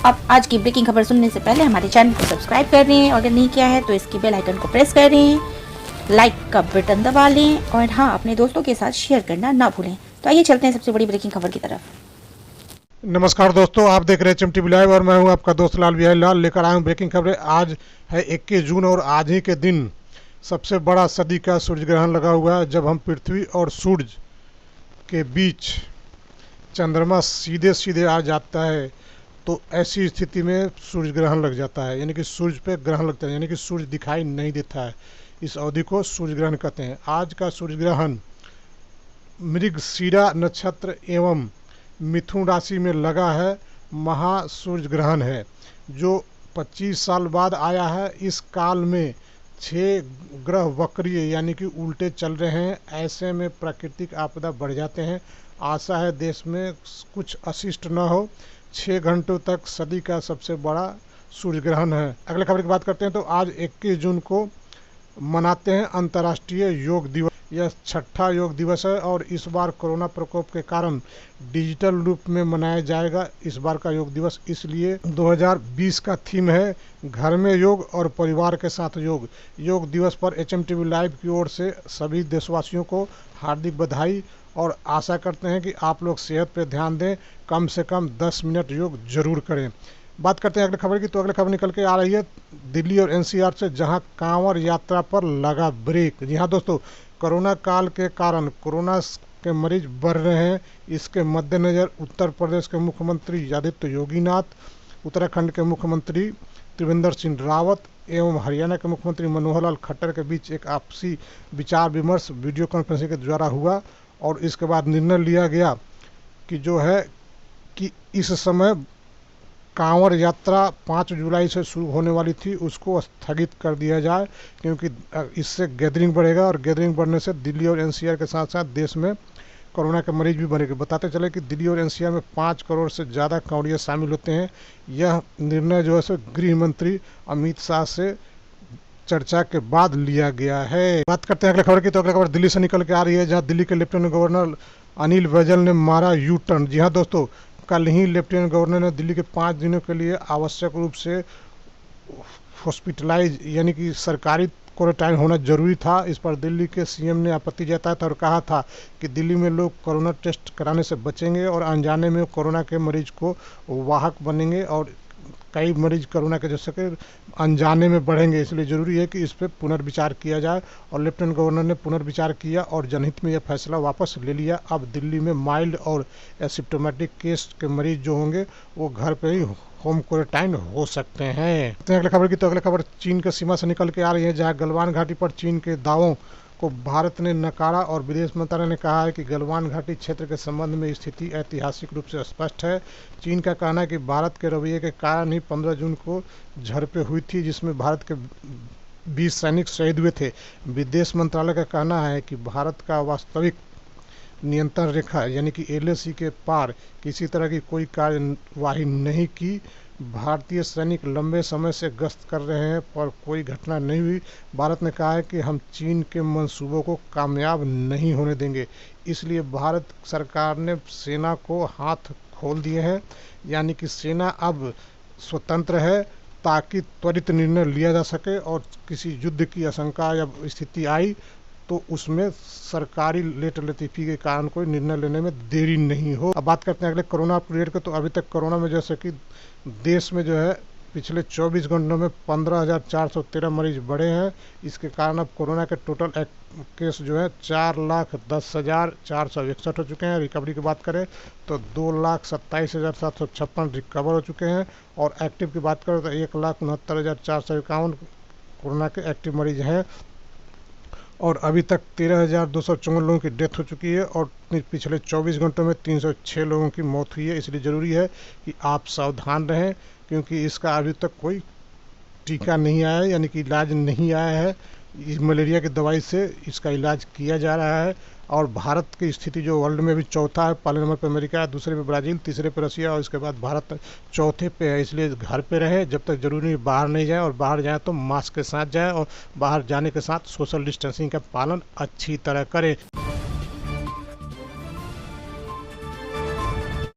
आप आज की ब्रेकिंग खबर सुनने से पहले हमारे चैनल को सब्सक्राइब कर लें और अगर नहीं किया है तो इसकी बेल आइकन को प्रेस करें, लाइक का बटन दबा लें और हाँ, अपने दोस्तों के साथ शेयर करना ना भूलें। तो आइए चलते हैं सबसे बड़ी ब्रेकिंग खबर की तरफ। नमस्कार दोस्तों, आप देख रहे हैं चिमटी लाइव और मैं हूं आपका दोस्त लाल बिहारी लाल। लेकर आया हूं ब्रेकिंग खबरें। आज है 21 जून और आज ही के दिन सबसे बड़ा सदी का सूर्य ग्रहण लगा हुआ है, जब हम पृथ्वी और सूर्य के बीच चंद्रमा सीधे सीधे आ जाता है। तो ऐसी स्थिति में सूर्य ग्रहण लग जाता है, यानी कि सूर्य पे ग्रहण लगता है, यानी कि सूर्य दिखाई नहीं देता है। इस अवधि को सूर्य ग्रहण कहते हैं। आज का सूर्य ग्रहण मृगशिरा नक्षत्र एवं मिथुन राशि में लगा है। महासूर्य ग्रहण है जो 25 साल बाद आया है। इस काल में 6 ग्रह वक्रीय यानी कि उल्टे चल रहे हैं। ऐसे में प्राकृतिक आपदा बढ़ जाते हैं। आशा है देश में कुछ अशिष्ट न हो। 6 घंटों तक सदी का सबसे बड़ा सूर्य ग्रहण है। अगले खबर की बात करते हैं तो आज 21 जून को मनाते हैं अंतर्राष्ट्रीय योग दिवस। यह 6ठा योग दिवस है और इस बार कोरोना प्रकोप के कारण डिजिटल रूप में मनाया जाएगा इस बार का योग दिवस। इसलिए 2020 का थीम है घर में योग और परिवार के साथ योग। योग दिवस पर HMTV लाइव की ओर से सभी देशवासियों को हार्दिक बधाई और आशा करते हैं कि आप लोग सेहत पर ध्यान दें, कम से कम 10 मिनट योग जरूर करें। बात करते हैं अगले खबर की, तो अगले खबर निकल के आ रही है दिल्ली और NCR से, जहां कांवड़ यात्रा पर लगा ब्रेक। जी हाँ दोस्तों, कोरोना काल के कारण कोरोना के मरीज बढ़ रहे हैं। इसके मद्देनज़र उत्तर प्रदेश के मुख्यमंत्री आदित्य योगीनाथ, उत्तराखंड के मुख्यमंत्री त्रिवेंद्र सिंह रावत एवं हरियाणा के मुख्यमंत्री मनोहर लाल खट्टर के बीच एक आपसी विचार विमर्श वीडियो कॉन्फ्रेंसिंग के द्वारा हुआ और इसके बाद निर्णय लिया गया कि जो है कि इस समय कांवड़ यात्रा 5 जुलाई से शुरू होने वाली थी, उसको स्थगित कर दिया जाए, क्योंकि इससे गैदरिंग बढ़ेगा और गैदरिंग बढ़ने से दिल्ली और NCR के साथ साथ देश में कोरोना के मरीज भी बढ़ेंगे। बताते चले कि दिल्ली और NCR में 5 करोड़ से ज़्यादा कांवड़िया शामिल होते हैं। यह निर्णय जो है सो गृह मंत्री अमित शाह से चर्चा के बाद लिया गया है। बात करते हैं अगले खबर की, तो अगले खबर दिल्ली से निकल के आ रही है, जहाँ दिल्ली के लेफ्टिनेंट गवर्नर अनिल बैजल ने मारा यू टर्न। जी हाँ दोस्तों, कल ही लेफ्टिनेंट गवर्नर ने दिल्ली के 5 दिनों के लिए आवश्यक रूप से हॉस्पिटलाइज यानी कि सरकारी क्वारंटाइन होना जरूरी था। इस पर दिल्ली के CM ने आपत्ति जताया था और कहा था कि दिल्ली में लोग कोरोना टेस्ट कराने से बचेंगे और अनजाने में कोरोना के मरीज को वाहक बनेंगे और कई मरीज कोरोना के जैसे कि अनजाने में बढ़ेंगे। इसलिए ज़रूरी है कि इस पर पुनर्विचार किया जाए और लेफ्टिनेंट गवर्नर ने पुनर्विचार किया और जनहित में यह फैसला वापस ले लिया। अब दिल्ली में माइल्ड और एसिम्प्टोमेटिक केस के मरीज जो होंगे वो घर पर ही होम क्वारंटाइन हो सकते हैं। अगले खबर की, तो अगले खबर चीन के सीमा से निकल के आ रही है, जहाँ गलवान घाटी पर चीन के दावों को भारत ने नकारा और विदेश मंत्रालय ने कहा है कि गलवान घाटी क्षेत्र के संबंध में स्थिति ऐतिहासिक रूप से स्पष्ट है। चीन का कहना है कि भारत के रवैये के कारण ही 15 जून को झड़पें हुई थी, जिसमें भारत के 20 सैनिक शहीद हुए थे। विदेश मंत्रालय का कहना है कि भारत का वास्तविक नियंत्रण रेखा यानी कि LAC के पार किसी तरह की कोई कार्यवाही नहीं की। भारतीय सैनिक लंबे समय से गश्त कर रहे हैं पर कोई घटना नहीं हुई। भारत ने कहा है कि हम चीन के मंसूबों को कामयाब नहीं होने देंगे। इसलिए भारत सरकार ने सेना को हाथ खोल दिए हैं, यानी कि सेना अब स्वतंत्र है ताकि त्वरित निर्णय लिया जा सके और किसी युद्ध की आशंका या स्थिति आई तो उसमें सरकारी लेट लतीफ़ी के कारण कोई निर्णय लेने में देरी नहीं हो। अब बात करते हैं अगले कोरोना अपडेट के, तो अभी तक कोरोना में जैसे कि देश में जो है पिछले 24 घंटों में 15,413 मरीज बढ़े हैं। इसके कारण अब कोरोना के टोटल केस जो है 4,10,461 हो चुके हैं। रिकवरी की बात करें तो 2,27,756 रिकवर हो चुके हैं और एक्टिव की बात करें तो 1,69,451 कोरोना के एक्टिव मरीज हैं और अभी तक 13,254 लोगों की डेथ हो चुकी है और पिछले 24 घंटों में 306 लोगों की मौत हुई है। इसलिए ज़रूरी है कि आप सावधान रहें, क्योंकि इसका अभी तक कोई टीका नहीं आया है, यानी कि इलाज नहीं आया है। इस मलेरिया की दवाई से इसका इलाज किया जा रहा है और भारत की स्थिति जो वर्ल्ड में भी चौथा है, पहले नंबर पर अमेरिका है, दूसरे पे ब्राज़ील, तीसरे पे रसिया और इसके बाद भारत चौथे पे है। इसलिए घर पे रहें, जब तक ज़रूरी नहीं बाहर नहीं जाएं और बाहर जाएं तो मास्क के साथ जाएं और बाहर जाने के साथ सोशल डिस्टेंसिंग का पालन अच्छी तरह करें।